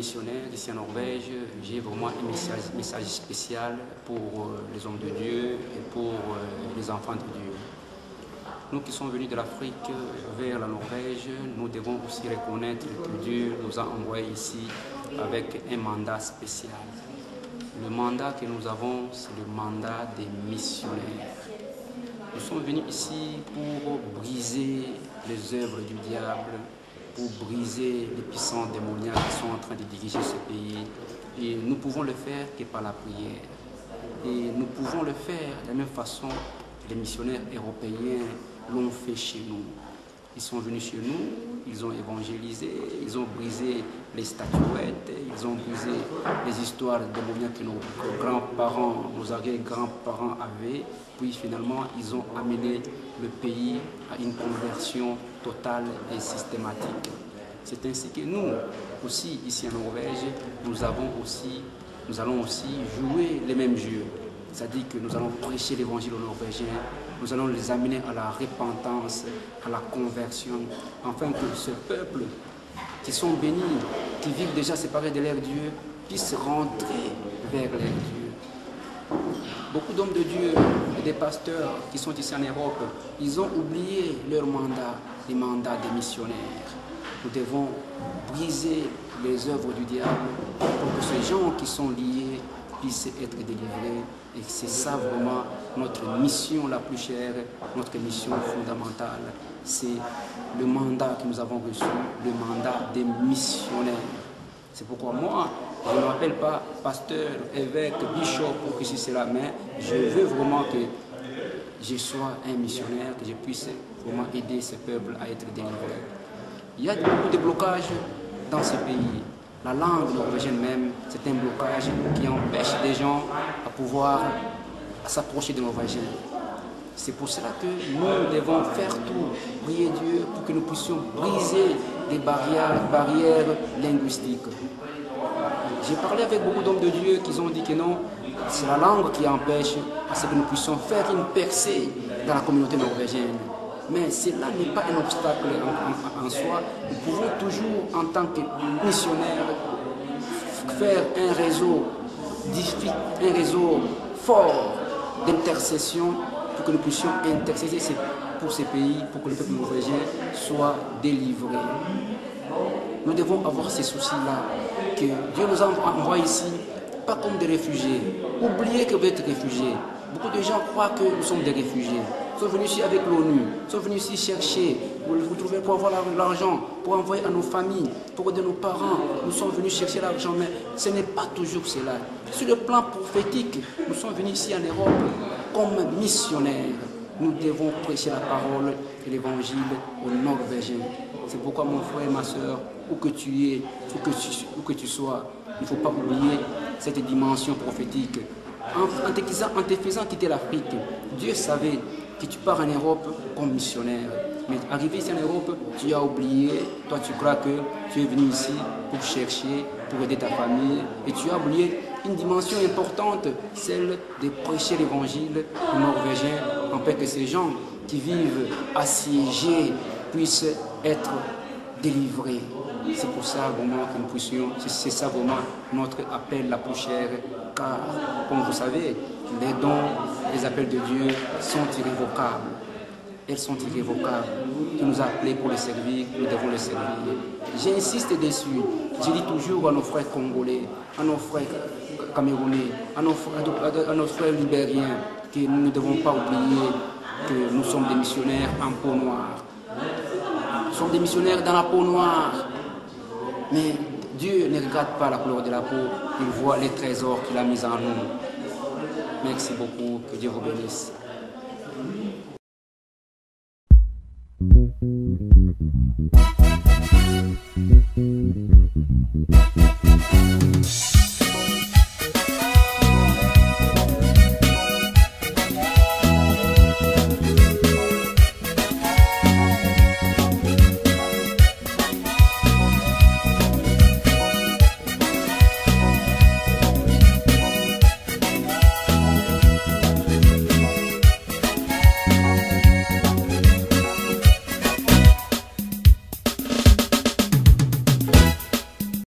missionnaire ici en Norvège, j'ai vraiment un message spécial pour les hommes de Dieu et pour les enfants de Dieu. Nous qui sommes venus de l'Afrique vers la Norvège, nous devons aussi reconnaître que Dieu nous a envoyés ici avec un mandat spécial. Le mandat que nous avons, c'est le mandat des missionnaires. Nous sommes venus ici pour briser les œuvres du diable, pour briser les puissances démoniaques qui sont en train de diriger ce pays. Et nous pouvons le faire que par la prière. Et nous pouvons le faire de la même façon que les missionnaires européens l'ont fait chez nous. Ils sont venus chez nous, ils ont évangélisé, ils ont brisé les statuettes, ils ont brisé les histoires démoniaques que nos grands-parents, nos arrière-grands-parents avaient. Puis finalement, ils ont amené le pays à une conversion totale et systématique. C'est ainsi que nous, aussi ici en Norvège, nous allons aussi jouer les mêmes jeux. C'est-à-dire que nous allons prêcher l'évangile aux Norvégiens, nous allons les amener à la repentance, à la conversion, afin que ce peuple qui sont bénis, qui vivent déjà séparés de leur Dieu, puisse rentrer vers leur Dieu. Beaucoup d'hommes de Dieu et des pasteurs qui sont ici en Europe, ils ont oublié leur mandat, les mandats des missionnaires. Nous devons briser les œuvres du diable pour que ces gens qui sont liés puissent être délivrés. Et c'est ça vraiment notre mission la plus chère, notre mission fondamentale. C'est le mandat que nous avons reçu, le mandat des missionnaires. C'est pourquoi moi, je ne m'appelle pas pasteur, évêque, bishop ou que c'est cela, mais je veux vraiment que je sois un missionnaire, que je puisse vraiment aider ce peuple à être délivré. Il y a beaucoup de blocages dans ce pays. La langue norvégienne même, c'est un blocage qui empêche les gens à pouvoir s'approcher des Norvégiens. C'est pour cela que nous devons faire tout, prier Dieu pour que nous puissions briser des barrières linguistiques. J'ai parlé avec beaucoup d'hommes de Dieu qui ont dit que non, c'est la langue qui empêche à ce que nous puissions faire une percée dans la communauté norvégienne. Mais cela n'est pas un obstacle en soi. Nous pouvons toujours, en tant que missionnaires, faire un réseau fort d'intercession pour que nous puissions intercéder pour ces pays, pour que le peuple norvégien soit délivré. Nous devons avoir ces soucis-là, que Dieu nous envoie ici, pas comme des réfugiés. Oubliez que vous êtes réfugiés. Beaucoup de gens croient que nous sommes des réfugiés. Nous sommes venus ici avec l'ONU, nous sommes venus ici chercher, pour avoir l'argent, pour envoyer à nos familles, pour aider nos parents. Nous sommes venus chercher l'argent, mais ce n'est pas toujours cela. Sur le plan prophétique, nous sommes venus ici en Europe comme missionnaires. Nous devons prêcher la parole et l'évangile aux Norvégiens. C'est pourquoi mon frère et ma soeur, où que tu es, où que tu sois, il ne faut pas oublier cette dimension prophétique. En te faisant quitter l'Afrique, Dieu savait que tu pars en Europe comme missionnaire. Mais arrivé ici en Europe, tu as oublié, toi tu crois que tu es venu ici pour chercher, pour aider ta famille, et tu as oublié une dimension importante, celle de prêcher l'évangile aux Norvégiens, afin que ces gens qui vivent assiégés puissent être délivrés. C'est pour ça vraiment que nous puissions, c'est ça vraiment notre appel la plus chère, car comme vous savez, les dons, les appels de Dieu sont irrévocables. Elles sont irrévocables. Il nous a appelés pour les servir, nous devons les servir. J'insiste dessus. Je dis toujours à nos frères congolais, à nos frères camerounais, à nos frères libériens, que nous ne devons pas oublier que nous sommes des missionnaires en peau noire. Nous sommes des missionnaires dans la peau noire. Mais Dieu ne regarde pas la couleur de la peau, il voit les trésors qu'il a mis en nous. Merci beaucoup, que Dieu vous bénisse.